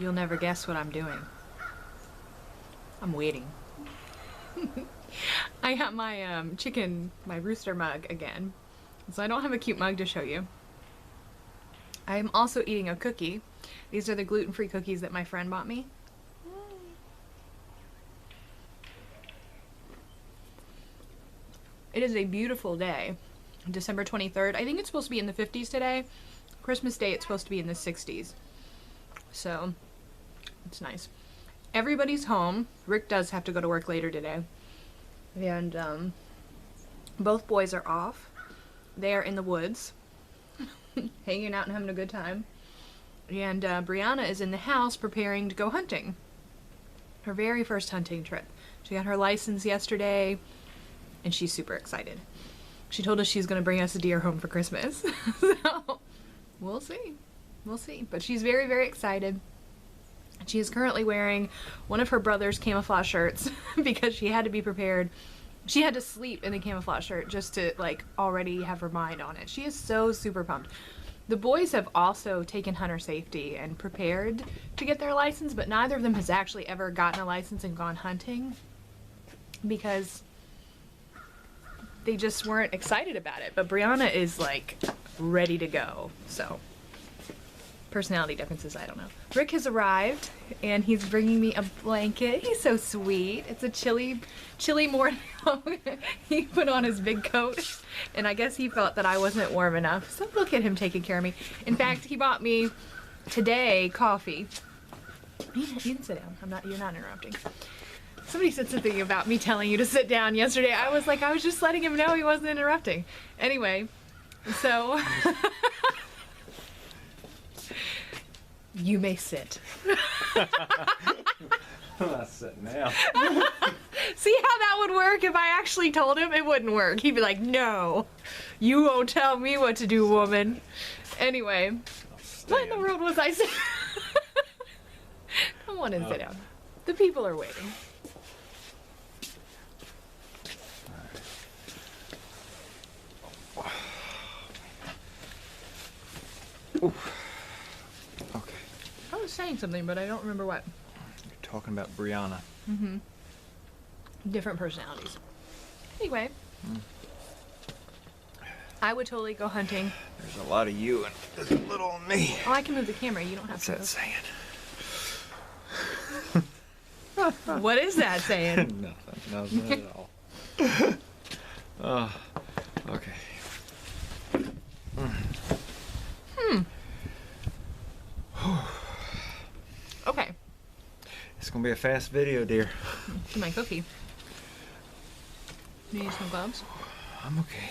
You'll never guess what I'm doing. I'm waiting. I got my my rooster mug again. So I don't have a cute mug to show you. I'm also eating a cookie. These are the gluten-free cookies that my friend bought me. It is a beautiful day. December 23rd. I think it's supposed to be in the 50s today. Christmas Day, it's supposed to be in the 60s. So, it's nice. Everybody's home. Rick does have to go to work later today. And, both boys are off. They are in the woods, hanging out and having a good time. And, Brianna is in the house preparing to go hunting. Her very first hunting trip. She got her license yesterday, and she's super excited. She told us she's going to bring us a deer home for Christmas. So, we'll see. We'll see. But she's very, very excited. She is currently wearing one of her brother's camouflage shirts because she had to be prepared. She had to sleep in the camouflage shirt just to, like, already have her mind on it. She is so super pumped. The boys have also taken hunter safety and prepared to get their license, but neither of them has actually ever gotten a license and gone hunting because they just weren't excited about it. But Brianna is, like, ready to go. So, personality differences, I don't know. Rick has arrived, and he's bringing me a blanket. He's so sweet. It's a chilly morning. He put on his big coat, and I guess he felt that I wasn't warm enough. So look at him taking care of me. In fact, he bought me today coffee. You can sit down. You're not interrupting. Somebody said something about me telling you to sit down yesterday. I was like, I was just letting him know he wasn't interrupting. Anyway, so you may sit. I'm not sitting now. See how that would work if I actually told him? It wouldn't work. He'd be like, no, you won't tell me what to do, woman. Anyway, what in the world was I saying? Come on and sit down. The people are waiting. Oof. Okay. I was saying something, but I don't remember what. You're talking about Brianna. Mm-hmm. Different personalities. Anyway. I would totally go hunting. There's a lot of you and there's a little of me. Oh, I can move the camera. You don't have What's to. that saying? What is that saying? Nothing at all. Okay. Okay. It's gonna be a fast video, dear. To my cookie. You need some gloves? I'm okay.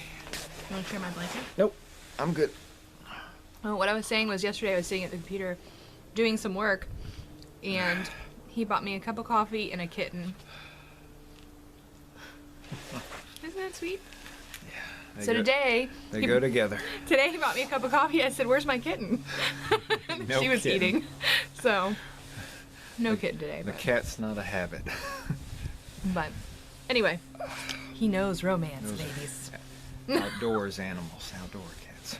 You want to share my blanket? Nope. I'm good. Oh, what I was saying was yesterday I was sitting at the computer doing some work, and he bought me a cup of coffee and a kitten. Isn't that sweet? Yeah. So today... They go together. Today he bought me a cup of coffee. I said, where's my kitten? No she was kitten. eating. So, no kitten today. The But, cat's not a habit. but anyway, he knows romance, Those are babies. Outdoors animals. Outdoor cats.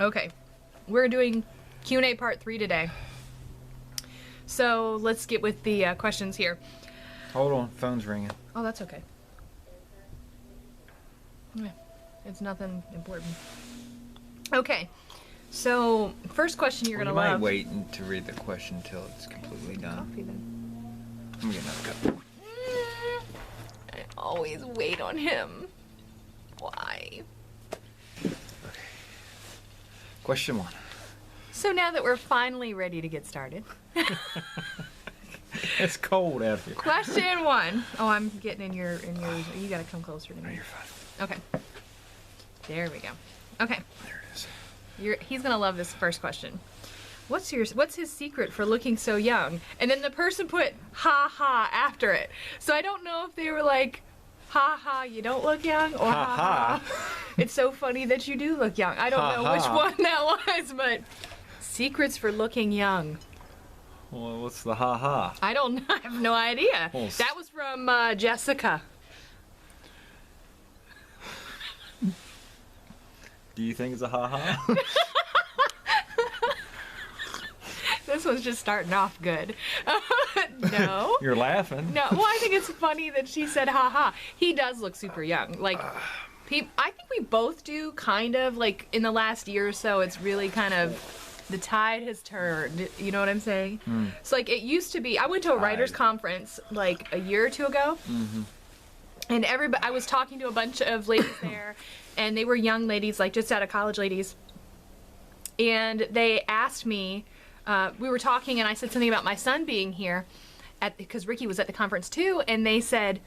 Okay, we're doing Q&A part 3 today. So let's get with the questions here. Hold on. Phone's ringing. Oh, that's okay. Yeah, it's nothing important. Okay, so first question you're You gonna might love. wait to read the question until it's completely done. Coffee then. I'm gonna get another cup. I always wait on him. Why? Okay. Question 1. So now that we're finally ready to get started. It's cold out here. Question 1. Oh, I'm getting in yours. You gotta come closer to No, me. you're fine. Okay. There we go. Okay. There it is. He's gonna love this first question. What's his secret for looking so young? And then the person put ha ha after it. So I don't know if they were like, ha ha, you don't look young, or ha ha, it's so funny that you do look young. I don't know which one that was, but secrets for looking young. Well, what's the ha ha? I have no idea. Well, That was from Jessica. Do you think it's a ha ha? This one's just starting off good. No. You're laughing. No. Well, I think it's funny that she said, "Ha ha." He does look super young. Like, I think we both do, kind of. Like in the last year or so, it's really kind of the tide has turned. You know what I'm saying? It's like it used to be. I went to a writers' conference like a year or two ago, and I was talking to a bunch of ladies there, and they were young ladies, like just out of college ladies, and they asked me. We were talking, and I said something about my son being here, because Ricky was at the conference too, and they said,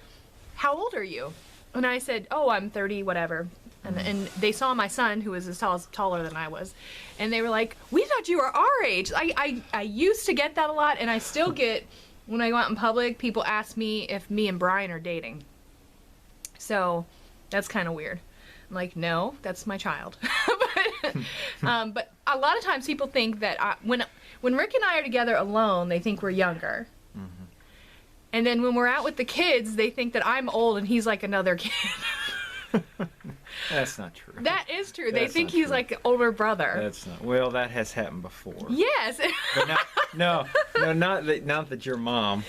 "How old are you?" And I said, "Oh, I'm 30, whatever." And they saw my son, who was taller than I was, and they were like, "We thought you were our age." I used to get that a lot, and I still get, when I go out in public, people ask me if me and Brian are dating. So that's kind of weird. I'm like, no, that's my child. But a lot of times people think that when Rick and I are together alone, they think we're younger. And then when we're out with the kids, they think that I'm old and he's like another kid. That's not true. That is true. They That's think not he's true. like an older brother. That's not. Well, that has happened before. Yes. But no, not that your mom.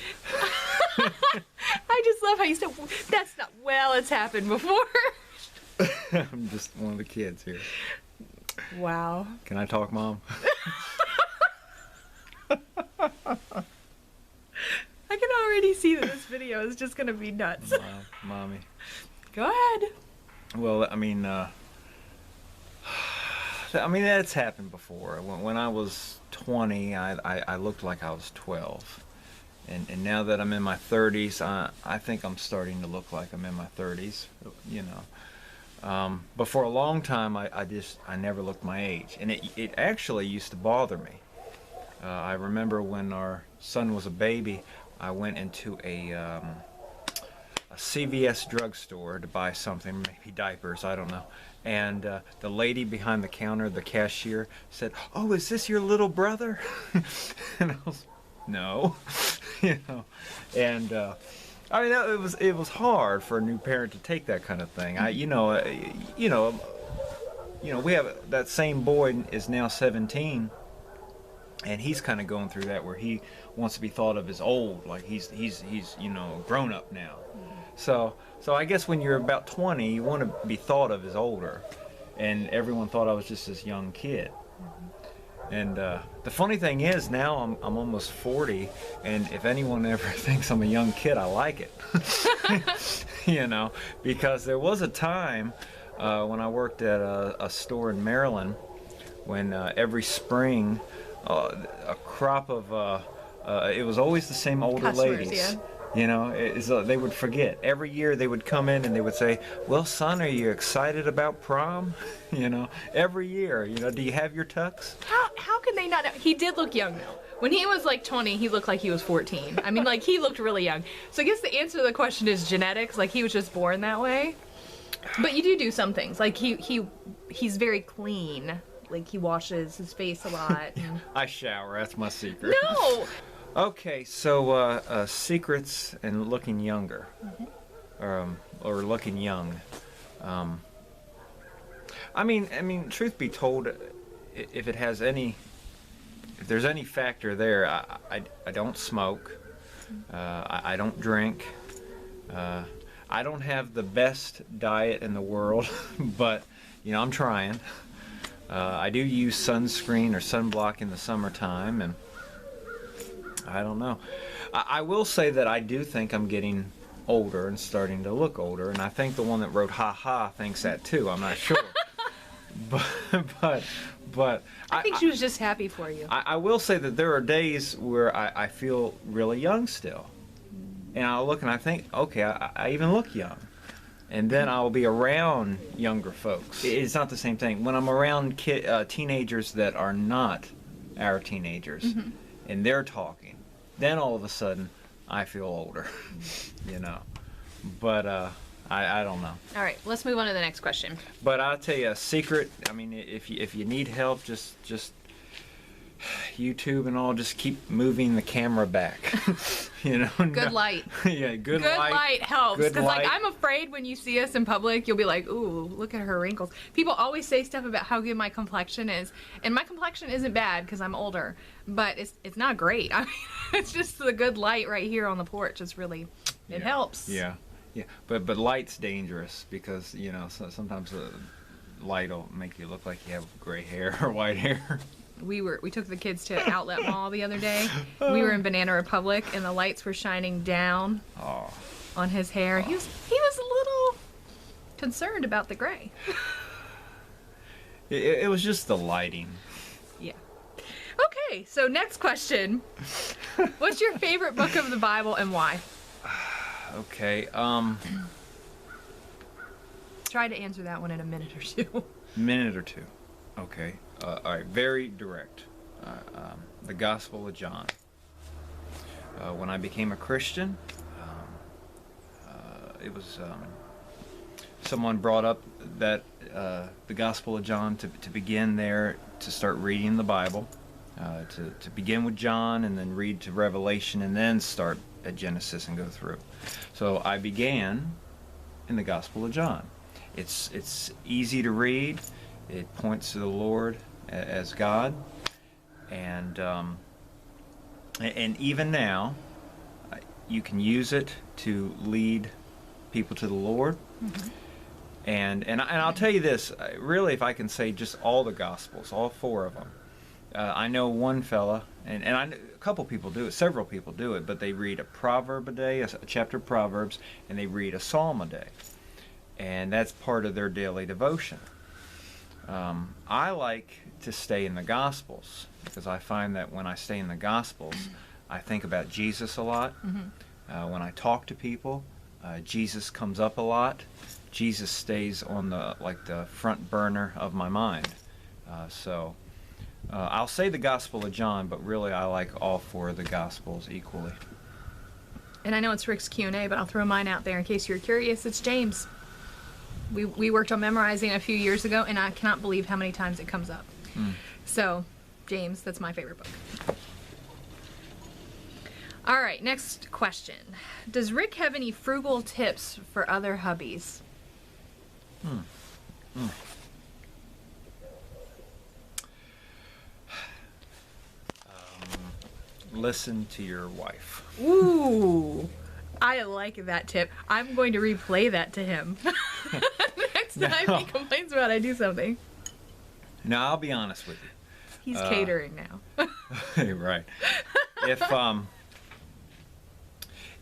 I just love how you said, that's not, well, it's happened before. I'm just one of the kids here. Wow. Can I talk, Mom? I can already see that this video is just going to be nuts. Mommy. Go ahead. Well, I mean, that's happened before. When I was 20, I looked like I was 12. And now that I'm in my 30s, I think I'm starting to look like I'm in my 30s, you know. But for a long time, I never looked my age. And it actually used to bother me. I remember when our son was a baby, I went into a CVS drugstore to buy something, maybe diapers, I don't know. And the lady behind the counter, the cashier, said, "Oh, is this your little brother?" And I was, "No," you know. And I mean, it was hard for a new parent to take that kind of thing. We have that same boy is now 17. And he's kind of going through that where he wants to be thought of as old, like he's grown up now. So I guess when you're about 20, you want to be thought of as older, and everyone thought I was just this young kid. And the funny thing is, now I'm almost 40, and if anyone ever thinks I'm a young kid, I like it. You know, because there was a time when I worked at a store in Maryland when every spring. A crop of it was always the same older Customers, ladies. yeah. You know, they would forget. Every year they would come in and they would say, "Well, son, are you excited about prom?" You know, every year. You know, do you have your tux? How can they not know? He did look young though. When he was like 20, he looked like he was 14. I mean, like he looked really young. So I guess the answer to the question is genetics. Like he was just born that way. But you do some things. Like he's very clean. Like he washes his face a lot. I shower. That's my secret. No. Okay, so secrets and looking younger, or looking young. I mean, truth be told, if there's any factor there, I don't smoke. I don't drink. I don't have the best diet in the world, but you know, I'm trying. I do use sunscreen or sunblock in the summertime, and I don't know. I will say that I do think I'm getting older and starting to look older, and I think the one that wrote "ha ha" thinks that too. I'm not sure, but I think she was just happy for you. I will say that there are days where I feel really young still, and I'll look and I think, okay, I even look young. And then I'll be around younger folks. It's not the same thing. When I'm around teenagers that are not our teenagers, and they're talking, then all of a sudden I feel older, you know. But I don't know. All right, let's move on to the next question. But I'll tell you a secret. I mean, if you need help, just YouTube and all, just keep moving the camera back. Good light. Yeah, good light helps. Good Because like light. I'm afraid when you see us in public, you'll be like, "Ooh, look at her wrinkles." People always say stuff about how good my complexion is, and my complexion isn't bad because I'm older, but it's not great. I mean, it's just the good light right here on the porch. It's really it helps. Yeah. But light's dangerous because sometimes the light will make you look like you have gray hair or white hair. We took the kids to Outlet Mall the other day. We were in Banana Republic, and the lights were shining down on his hair. He was a little concerned about the gray. It was just the lighting. Yeah. Okay, so next question. What's your favorite book of the Bible and why? Okay. Try to answer that one in a minute or two. Minute or two. Okay. All right. Very direct. The Gospel of John. When I became a Christian, it was someone brought up that the Gospel of John to begin there, to start reading the Bible, to begin with John and then read to Revelation and then start at Genesis and go through. So I began in the Gospel of John. It's easy to read. It points to the Lord as God, and even now, you can use it to lead people to the Lord. Mm-hmm. And I'll tell you this, really, if I can say just all the Gospels, all 4 of them. I know one fella, and I know a couple people do it, several people do it, but they read a proverb a day, a chapter of Proverbs, and they read a psalm a day. And that's part of their daily devotion. I like to stay in the Gospels because I find that when I stay in the Gospels, I think about Jesus a lot. Mm-hmm. When I talk to people, Jesus comes up a lot. Jesus stays on the front burner of my mind. So I'll say the Gospel of John, but really I like all 4 of the Gospels equally. And I know it's Rick's Q&A, but I'll throw mine out there in case you're curious. It's James. We worked on memorizing a few years ago, and I cannot believe how many times it comes up. So, James, that's my favorite book. All right, next question. Does Rick have any frugal tips for other hubbies? Listen to your wife. Ooh, I like that tip. I'm going to replay that to him. Next time he complains about I do something. Now, I'll be honest with you. He's catering now. Right.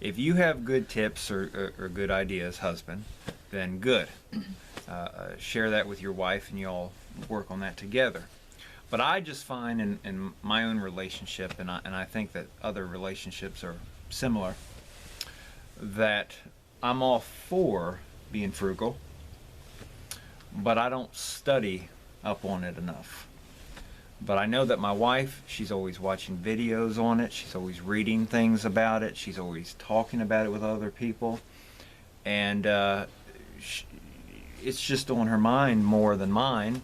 If you have good tips or good ideas, husband, then good. Share that with your wife and you all work on that together. But I just find in my own relationship, and I think that other relationships are similar, that I'm all for being frugal, but I don't study up on it enough. But I know that my wife, she's always watching videos on it, she's always reading things about it, she's always talking about it with other people, and it's just on her mind more than mine.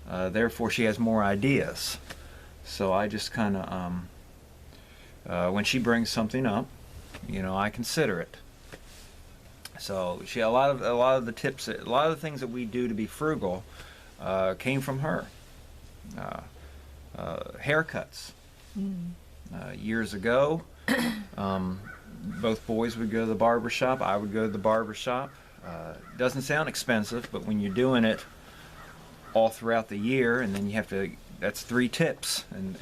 Therefore, she has more ideas. So I just kind of, when she brings something up, I consider it. So a lot of the tips, a lot of the things that we do to be frugal, came from her. Haircuts. Years ago, both boys would go to the barber shop. I would go to the barber shop. Doesn't sound expensive, but when you're doing it all throughout the year, and then you have to, that's 3 tips, and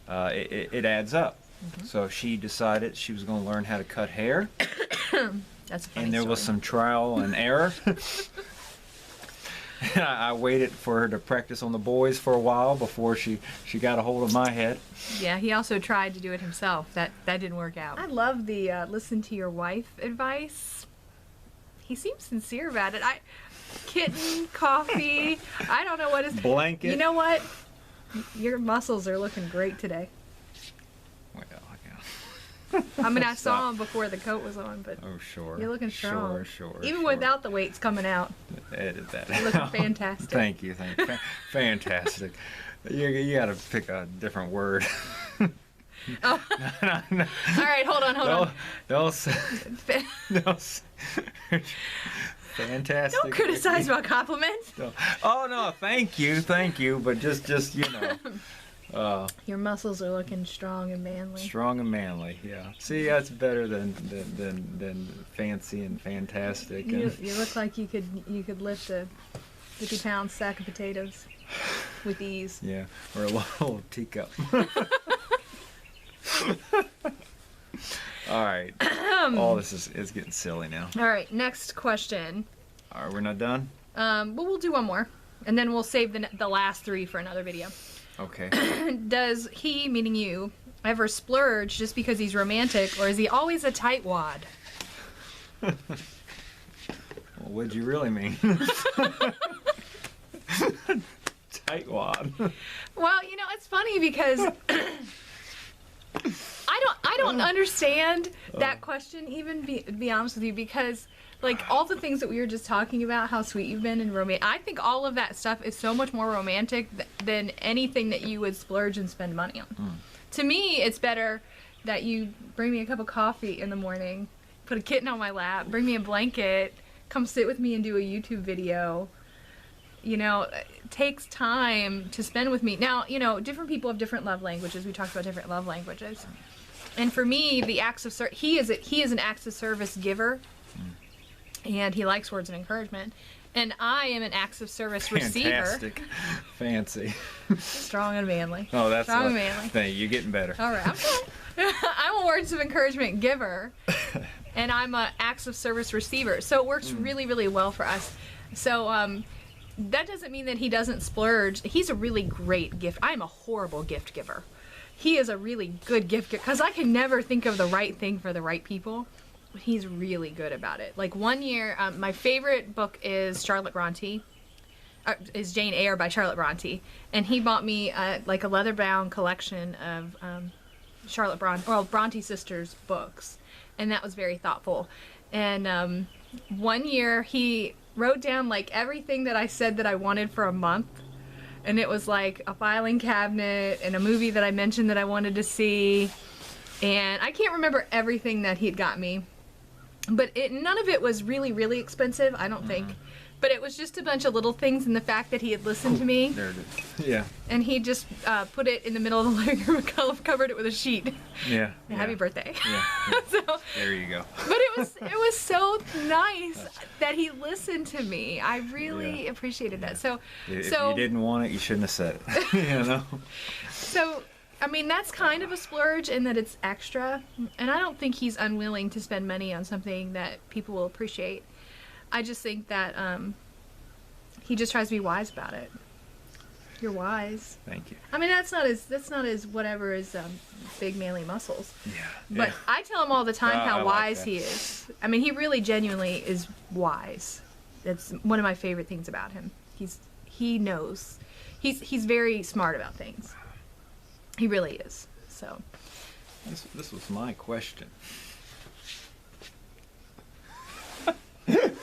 it adds up. Mm-hmm. So she decided she was going to learn how to cut hair. That's a funny and there story. was some trial and error. And I waited for her to practice on the boys for a while before she got a hold of my head. Yeah, he also tried to do it himself. That didn't work out. I love the listen to your wife advice. He seems sincere about it. Kitten, coffee, I don't know what is... Blanket. You know what? Your muscles are looking great today. Well, yeah. I mean, I saw him before the coat was on, but oh, sure. you're looking strong. Sure. Even without the weights coming out. Edit that. You're looking fantastic. Thank you. Fantastic. You got to pick a different word. Oh. No. All right, hold on. Don't say. Fantastic. Don't criticize my compliments. No. Oh no, thank you, but just Your muscles are looking strong and manly. strong and manly. Yeah. See, that's better than fancy and fantastic. You look like you could lift a 50-pound sack of potatoes with ease. Yeah, or a little teacup. All right. All this is getting silly now. All right, next question. All right, we're not done? But we'll do one more, and then we'll save the last 3 for another video. Okay. Does he, meaning you, ever splurge just because he's romantic, or is he always a tightwad? Well, what'd you really mean? Tightwad. Well, it's funny because I don't understand that question, even be honest with you, because like all the things that we were just talking about, how sweet you've been and romantic, I think all of that stuff is so much more romantic than anything that you would splurge and spend money on. To me, it's better that you bring me a cup of coffee in the morning, put a kitten on my lap, bring me a blanket, come sit with me and do a YouTube video. It takes time to spend with me. Now, different people have different love languages. We talked about different love languages. And for me, the acts of service, he is an acts of service giver. And he likes words of encouragement. And I am an acts of service receiver. Fantastic. Fancy. Strong and manly. Oh, that's strong and manly. Thank you. You're getting better. All right. I'm a words of encouragement giver. And I'm a acts of service receiver. So it works really, really well for us. So, that doesn't mean that he doesn't splurge. He's a really great gift. I'm a horrible gift giver. He is a really good gift giver because I can never think of the right thing for the right people. But he's really good about it. Like one year, my favorite book is Charlotte Bronte. Is Jane Eyre by Charlotte Bronte. And he bought me like a leather-bound collection of Bronte sisters' books. And that was very thoughtful. And one year he wrote down like everything that I said that I wanted for a month, and it was like a filing cabinet and a movie that I mentioned that I wanted to see, and I can't remember everything that he'd got me, but none of it was really, really expensive, I don't think. But it was just a bunch of little things, and the fact that he had listened to me. There it is. Yeah. And he just put it in the middle of the living room and covered it with a sheet. Yeah. Happy birthday. Yeah. So, there you go. but it was so nice that he listened to me. I really appreciated that. So If you didn't want it, you shouldn't have said it. So I mean, that's kind of a splurge in that it's extra, and I don't think he's unwilling to spend money on something that people will appreciate. I just think that he just tries to be wise about it. You're wise. Thank you. I mean, that's not his whatever his big manly muscles. Yeah. But I tell him all the time how I wise like he is. I mean, he really genuinely is wise. That's one of my favorite things about him. He knows. He's very smart about things. He really is. So. This was my question.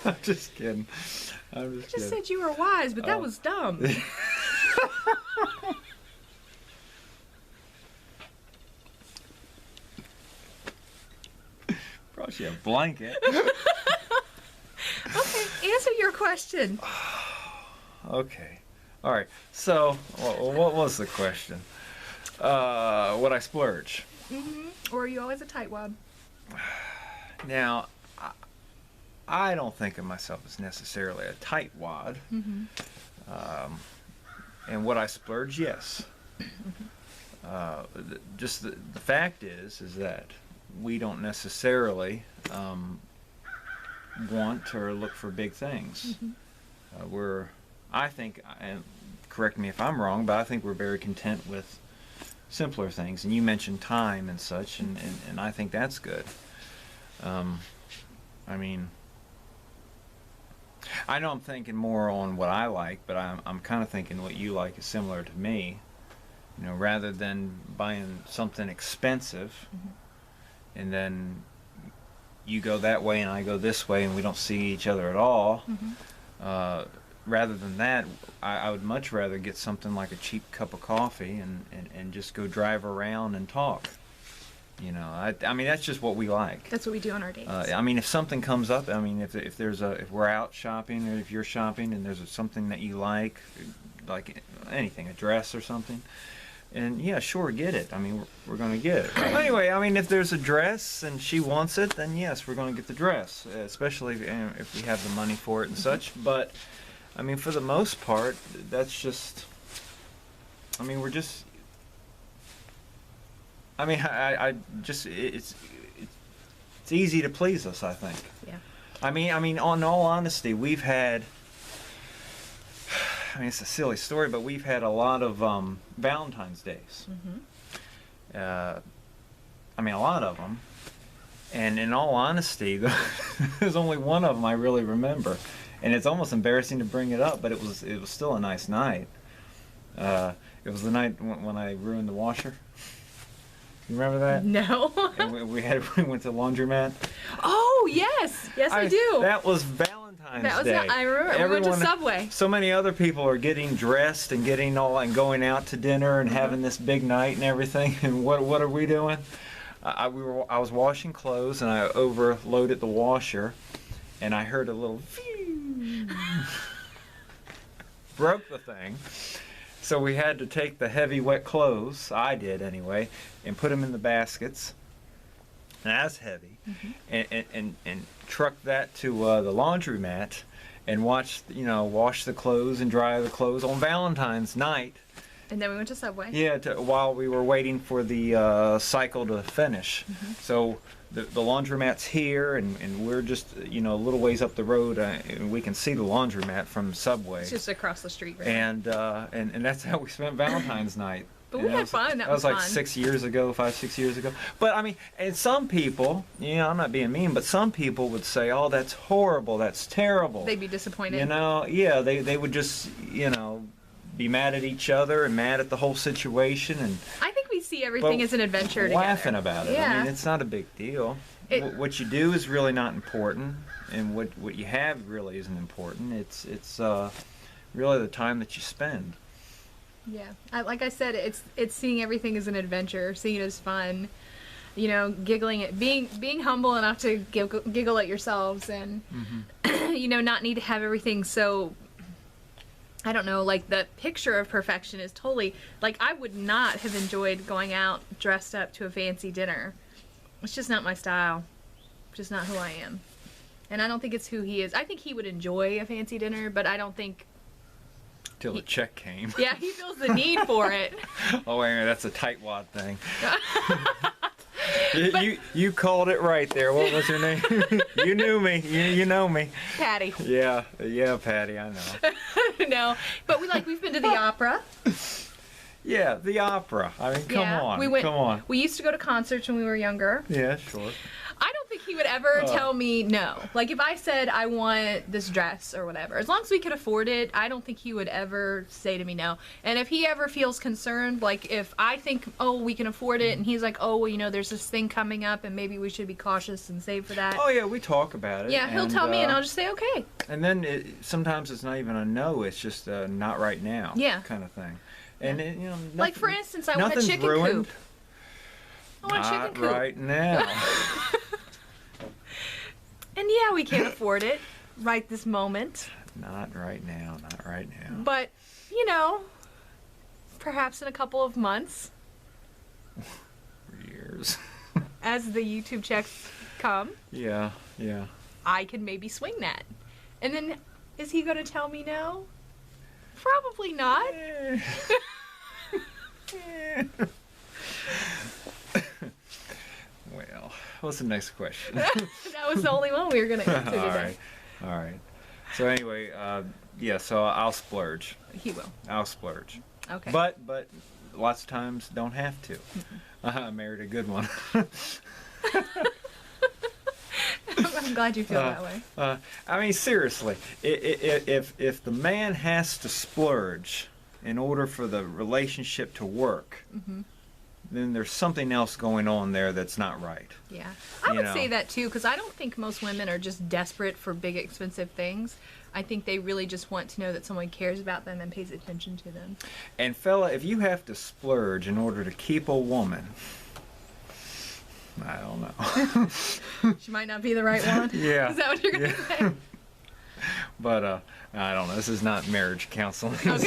I'm just kidding. I just said you were wise, but that was dumb. Brought you a blanket. Okay, answer your question. Okay. All right. So, what was the question? Would I splurge? Or are you always a tightwad? Now, I don't think of myself as necessarily a tightwad. And would I splurge? Yes. Just the fact is that we don't necessarily want or look for big things. I think, and correct me if I'm wrong, but I think we're very content with simpler things. And you mentioned time and such, and I think that's good. I mean, I know I'm thinking more on what I like, but I'm kind of thinking what you like is similar to me. You know, rather than buying something expensive, and then you go that way and I go this way and we don't see each other at all. rather than that, I would much rather get something like a cheap cup of coffee and just go drive around and talk. You know, I mean, that's just what we like. That's what we do on our dates. I mean, if something comes up, I mean, if we're out shopping, or if you're shopping and there's something that you like anything, a dress or something, and yeah, sure, get it. I mean, we're going to get it. Right? Anyway, I mean, if there's a dress and she wants it, then yes, we're going to get the dress, especially if we have the money for it and such. But I mean, for the most part, that's just. I mean, we're just. I mean, I just it's easy to please us, I think. Yeah. I mean, on all honesty, we've had. I mean, it's a silly story, but we've had a lot of Valentine's Days. Mm-hmm. I mean, a lot of them. And in all honesty, there's only one of them I really remember, and it's almost embarrassing to bring it up, but it was still a nice night. It was the night when I ruined the washer. You remember that? No. And we went to the laundromat. Oh yes, I do. That was Valentine's Day. I remember. We went to Subway. So many other people are getting dressed and getting all and going out to dinner and having this big night and everything. And what are we doing? I was washing clothes and I overloaded the washer, and I heard a little broke the thing. So we had to take the heavy wet clothes, I did anyway, and put them in the baskets. And that's heavy. Mm-hmm. And truck that to the laundromat and wash the clothes and dry the clothes on Valentine's night. And then we went to Subway. Yeah, while we were waiting for the cycle to finish. Mm-hmm. So the laundromat's here, and we're just a little ways up the road, and we can see the laundromat from Subway. It's just across the street, right? And that's how we spent Valentine's night. But we had fun. That was like fun. 6 years ago, 6 years ago. But I mean, and some people, I'm not being mean, but some people would say, "Oh, that's horrible. That's terrible." They'd be disappointed. Yeah, they would just, be mad at each other and mad at the whole situation, and I think we see everything as an adventure laughing together. About it. Yeah. I mean, it's not a big deal. What you do is really not important, and what you have really isn't important. It's really the time that you spend. Yeah, like I said, it's seeing everything as an adventure, seeing it as fun, giggling at being humble enough to giggle at yourselves, and not need to have everything so. I don't know, like the picture of perfection is totally, like I would not have enjoyed going out dressed up to a fancy dinner. It's just not my style. Just not who I am. And I don't think it's who he is. I think he would enjoy a fancy dinner, but I don't think... Till the check came. Yeah, he feels the need for it. Oh, wait a minute, that's a tightwad thing. You called it right there. What was her name? You knew me. You know me. Patty. Yeah, Patty. I know. No, but we've been to the opera. Yeah, the opera. I mean, come on. We used to go to concerts when we were younger. Yeah, sure. I don't think he would ever tell me no. Like if I said I want this dress or whatever, as long as we could afford it, I don't think he would ever say to me no. And if he ever feels concerned, like if I think, oh, we can afford it, and he's like, oh, well, there's this thing coming up, and maybe we should be cautious and save for that. Oh yeah, we talk about it. Yeah, he'll tell me, and I'll just say okay. And then sometimes it's not even a no; it's just not right now. Yeah. Kind of thing. And like for instance, I want a chicken coop. I want a chicken coop. Not right now. And yeah, we can't afford it right this moment. Not right now. But, perhaps in a couple of months. Years. As the YouTube checks come. Yeah. I can maybe swing that. And then, is he going to tell me no? Probably not. Well, what's the next question? That was the only one we were going to answer today. All right. So anyway, so I'll splurge. He will. I'll splurge. Okay. But lots of times don't have to. I married a good one. I'm glad you feel that way. I mean, seriously, if the man has to splurge in order for the relationship to work, then there's something else going on there that's not right. Yeah, I You would know. say that too, because I don't think most women are just desperate for big, expensive things. I think they really just want to know that someone cares about them and pays attention to them. And fella, if you have to splurge in order to keep a woman, I don't know. She might not be the right one. Yeah. Is that what you're going to say? But I don't know. This is not marriage counseling. So,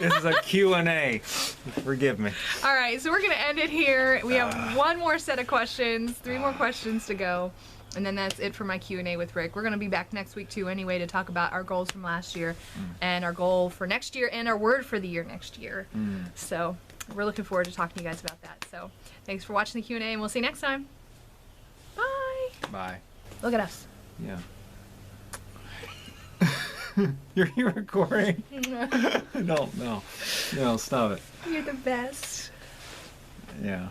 this is a Q&A. Forgive me. All right, so we're going to end it here. We have one more set of questions, 3 more questions to go. And then that's it for my Q&A with Rick. We're going to be back next week too anyway to talk about our goals from last year and our goal for next year and our word for the year next year. So we're looking forward to talking to you guys about that. So thanks for watching the Q&A, and we'll see you next time. Bye. Bye. Look at us. Yeah. You're recording? No, stop it. You're the best. Yeah.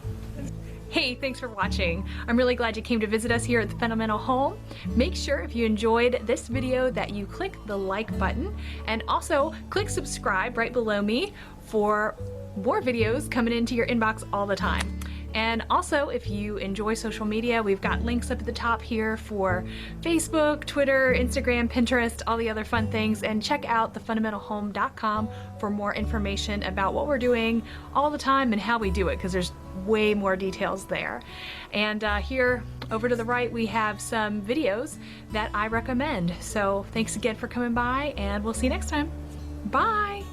Hey, thanks for watching. I'm really glad you came to visit us here at the Fundamental Home. Make sure if you enjoyed this video that you click the like button, and also click subscribe right below me for more videos coming into your inbox all the time. And also, if you enjoy social media, we've got links up at the top here for Facebook, Twitter, Instagram, Pinterest, all the other fun things. And check out thefundamentalhome.com for more information about what we're doing all the time and how we do it, because there's way more details there. And here over to the right, we have some videos that I recommend. So thanks again for coming by, and we'll see you next time. Bye.